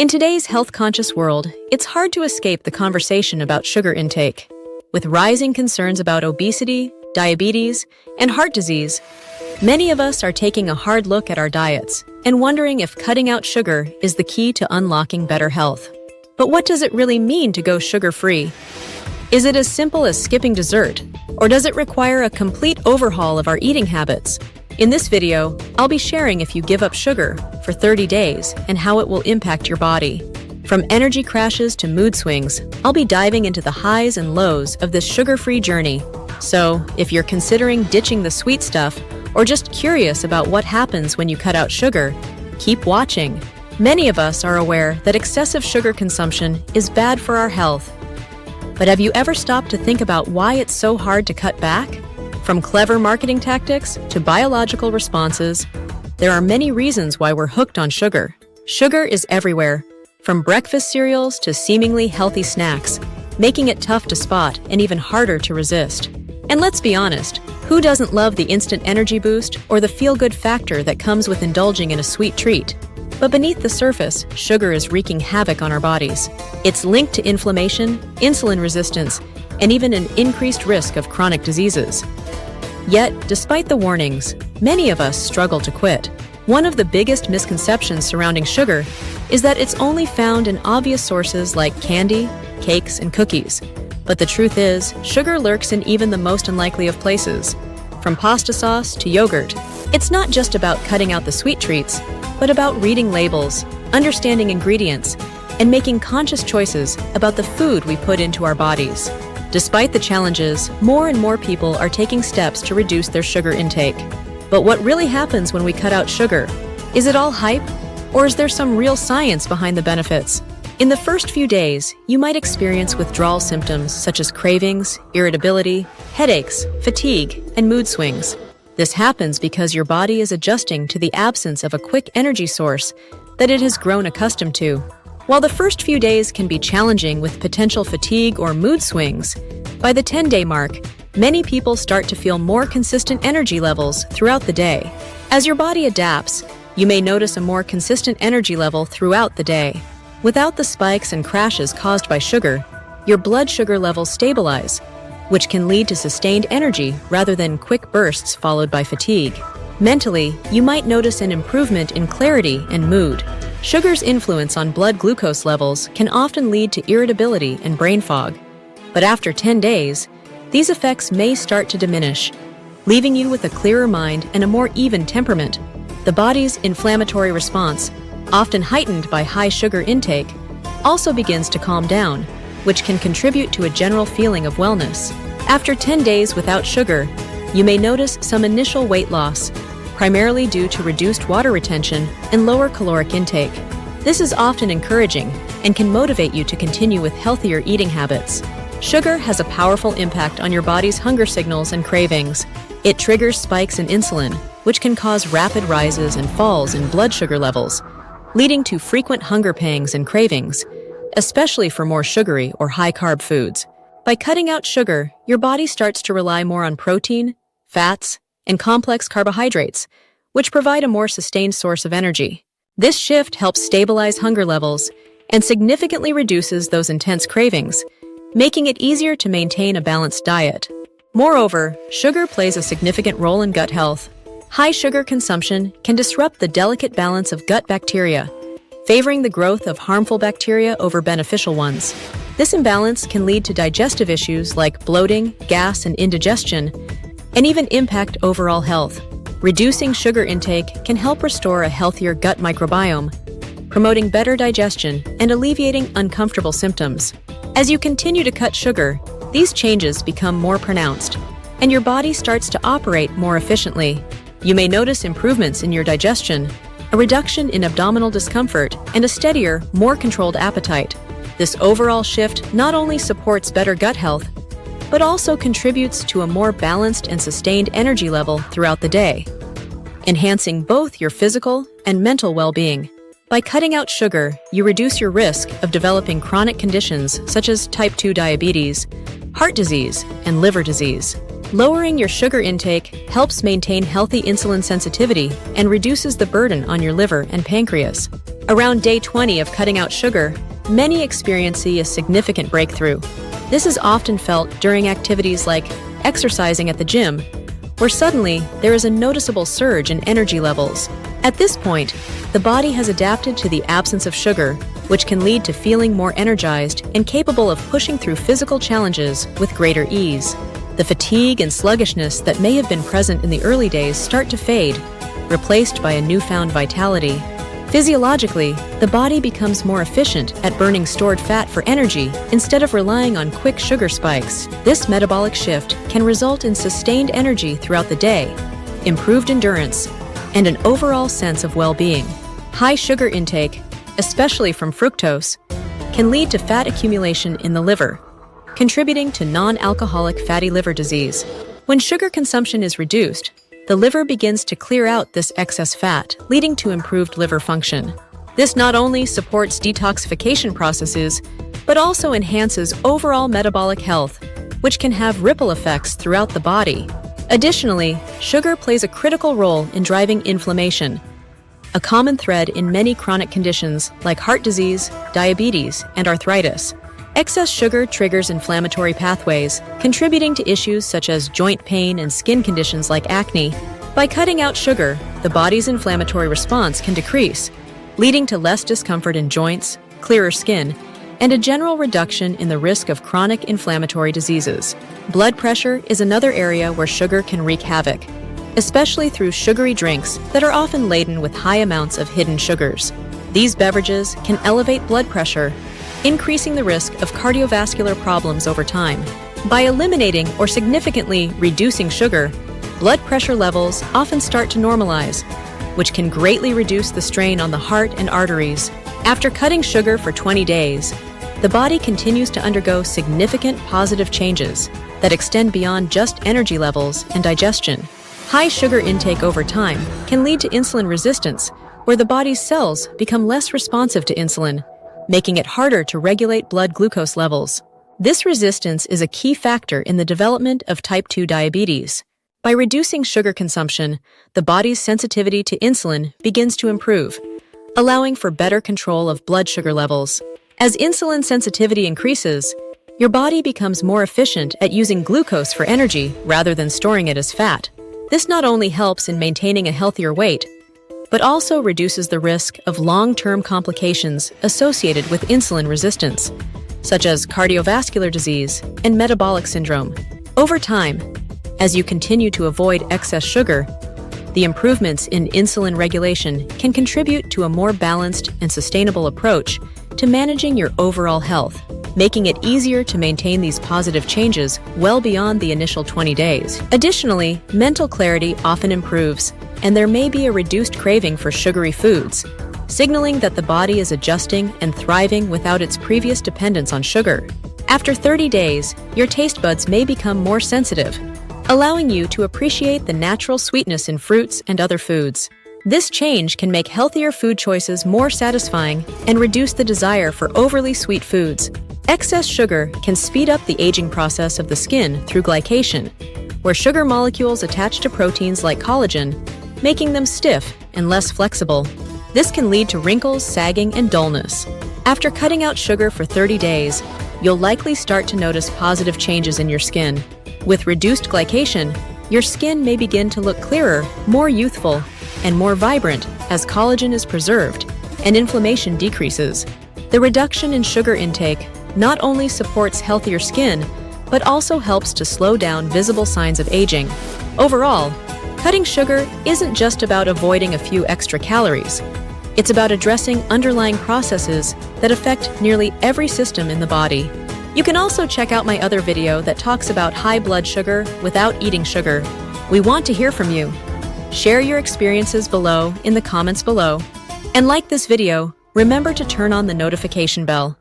In today's health-conscious world, it's hard to escape the conversation about sugar intake. With rising concerns about obesity, diabetes, and heart disease, many of us are taking a hard look at our diets and wondering if cutting out sugar is the key to unlocking better health. But what does it really mean to go sugar-free? Is it as simple as skipping dessert, or does it require a complete overhaul of our eating habits? In this video, I'll be sharing if you give up sugar for 30 days and how it will impact your body. From energy crashes to mood swings, I'll be diving into the highs and lows of this sugar-free journey. So, if you're considering ditching the sweet stuff or just curious about what happens when you cut out sugar, keep watching. Many of us are aware that excessive sugar consumption is bad for our health. But have you ever stopped to think about why it's so hard to cut back? From clever marketing tactics to biological responses, there are many reasons why we're hooked on sugar. Sugar is everywhere, from breakfast cereals to seemingly healthy snacks, making it tough to spot and even harder to resist. And let's be honest, who doesn't love the instant energy boost or the feel-good factor that comes with indulging in a sweet treat? But beneath the surface, sugar is wreaking havoc on our bodies. It's linked to inflammation, insulin resistance, and even an increased risk of chronic diseases. Yet, despite the warnings, many of us struggle to quit. One of the biggest misconceptions surrounding sugar is that it's only found in obvious sources like candy, cakes, and cookies. But the truth is, sugar lurks in even the most unlikely of places. From pasta sauce to yogurt, it's not just about cutting out the sweet treats, but about reading labels, understanding ingredients, and making conscious choices about the food we put into our bodies. Despite the challenges, more and more people are taking steps to reduce their sugar intake. But what really happens when we cut out sugar? Is it all hype? Or is there some real science behind the benefits? In the first few days, you might experience withdrawal symptoms such as cravings, irritability, headaches, fatigue, and mood swings. This happens because your body is adjusting to the absence of a quick energy source that it has grown accustomed to. While the first few days can be challenging with potential fatigue or mood swings, by the 10-day mark, many people start to feel more consistent energy levels throughout the day. As your body adapts, you may notice a more consistent energy level throughout the day. Without the spikes and crashes caused by sugar, your blood sugar levels stabilize, which can lead to sustained energy rather than quick bursts followed by fatigue. Mentally, you might notice an improvement in clarity and mood. Sugar's influence on blood glucose levels can often lead to irritability and brain fog. But after 10 days, these effects may start to diminish, leaving you with a clearer mind and a more even temperament. The body's inflammatory response, often heightened by high sugar intake, also begins to calm down, which can contribute to a general feeling of wellness. After 10 days without sugar, you may notice some initial weight loss, primarily due to reduced water retention and lower caloric intake. This is often encouraging and can motivate you to continue with healthier eating habits. Sugar has a powerful impact on your body's hunger signals and cravings. It triggers spikes in insulin, which can cause rapid rises and falls in blood sugar levels, leading to frequent hunger pangs and cravings, especially for more sugary or high-carb foods. By cutting out sugar, your body starts to rely more on protein, fats, and complex carbohydrates, which provide a more sustained source of energy. This shift helps stabilize hunger levels and significantly reduces those intense cravings, making it easier to maintain a balanced diet. Moreover, sugar plays a significant role in gut health. High sugar consumption can disrupt the delicate balance of gut bacteria, favoring the growth of harmful bacteria over beneficial ones. This imbalance can lead to digestive issues like bloating, gas, and indigestion, and even impact overall health. Reducing sugar intake can help restore a healthier gut microbiome, promoting better digestion and alleviating uncomfortable symptoms. As you continue to cut sugar, these changes become more pronounced, and your body starts to operate more efficiently. You may notice improvements in your digestion, a reduction in abdominal discomfort, and a steadier, more controlled appetite. This overall shift not only supports better gut health, but also contributes to a more balanced and sustained energy level throughout the day, enhancing both your physical and mental well-being. By cutting out sugar, you reduce your risk of developing chronic conditions such as type 2 diabetes, heart disease, and liver disease. Lowering your sugar intake helps maintain healthy insulin sensitivity and reduces the burden on your liver and pancreas. Around day 20 of cutting out sugar, many experience a significant breakthrough. This is often felt during activities like exercising at the gym, where suddenly there is a noticeable surge in energy levels. At this point, the body has adapted to the absence of sugar, which can lead to feeling more energized and capable of pushing through physical challenges with greater ease. The fatigue and sluggishness that may have been present in the early days start to fade, replaced by a newfound vitality. Physiologically, the body becomes more efficient at burning stored fat for energy instead of relying on quick sugar spikes. This metabolic shift can result in sustained energy throughout the day, improved endurance, and an overall sense of well-being. High sugar intake, especially from fructose, can lead to fat accumulation in the liver, contributing to non-alcoholic fatty liver disease. When sugar consumption is reduced, the liver begins to clear out this excess fat, leading to improved liver function. This not only supports detoxification processes, but also enhances overall metabolic health, which can have ripple effects throughout the body. Additionally, sugar plays a critical role in driving inflammation, a common thread in many chronic conditions like heart disease, diabetes, and arthritis. Excess sugar triggers inflammatory pathways, contributing to issues such as joint pain and skin conditions like acne. By cutting out sugar, the body's inflammatory response can decrease, leading to less discomfort in joints, clearer skin, and a general reduction in the risk of chronic inflammatory diseases. Blood pressure is another area where sugar can wreak havoc, especially through sugary drinks that are often laden with high amounts of hidden sugars. These beverages can elevate blood pressure, increasing the risk of cardiovascular problems over time. By eliminating or significantly reducing sugar, blood pressure levels often start to normalize, which can greatly reduce the strain on the heart and arteries. After cutting sugar for 20 days, the body continues to undergo significant positive changes that extend beyond just energy levels and digestion. High sugar intake over time can lead to insulin resistance, where the body's cells become less responsive to insulin, making it harder to regulate blood glucose levels. This resistance is a key factor in the development of type 2 diabetes. By reducing sugar consumption, the body's sensitivity to insulin begins to improve, allowing for better control of blood sugar levels. As insulin sensitivity increases, your body becomes more efficient at using glucose for energy rather than storing it as fat. This not only helps in maintaining a healthier weight, but also reduces the risk of long-term complications associated with insulin resistance, such as cardiovascular disease and metabolic syndrome. Over time, as you continue to avoid excess sugar, the improvements in insulin regulation can contribute to a more balanced and sustainable approach to managing your overall health, making it easier to maintain these positive changes well beyond the initial 20 days. Additionally, mental clarity often improves, and there may be a reduced craving for sugary foods, signaling that the body is adjusting and thriving without its previous dependence on sugar. After 30 days, your taste buds may become more sensitive, allowing you to appreciate the natural sweetness in fruits and other foods. This change can make healthier food choices more satisfying and reduce the desire for overly sweet foods. Excess sugar can speed up the aging process of the skin through glycation, where sugar molecules attach to proteins like collagen, making them stiff and less flexible. This can lead to wrinkles, sagging, and dullness. After cutting out sugar for 30 days, you'll likely start to notice positive changes in your skin. With reduced glycation, your skin may begin to look clearer, more youthful, and more vibrant as collagen is preserved and inflammation decreases. The reduction in sugar intake not only supports healthier skin, but also helps to slow down visible signs of aging. Overall, cutting sugar isn't just about avoiding a few extra calories. It's about addressing underlying processes that affect nearly every system in the body. You can also check out my other video that talks about high blood sugar without eating sugar. We want to hear from you. Share your experiences below in the comments below. And like this video, remember to turn on the notification bell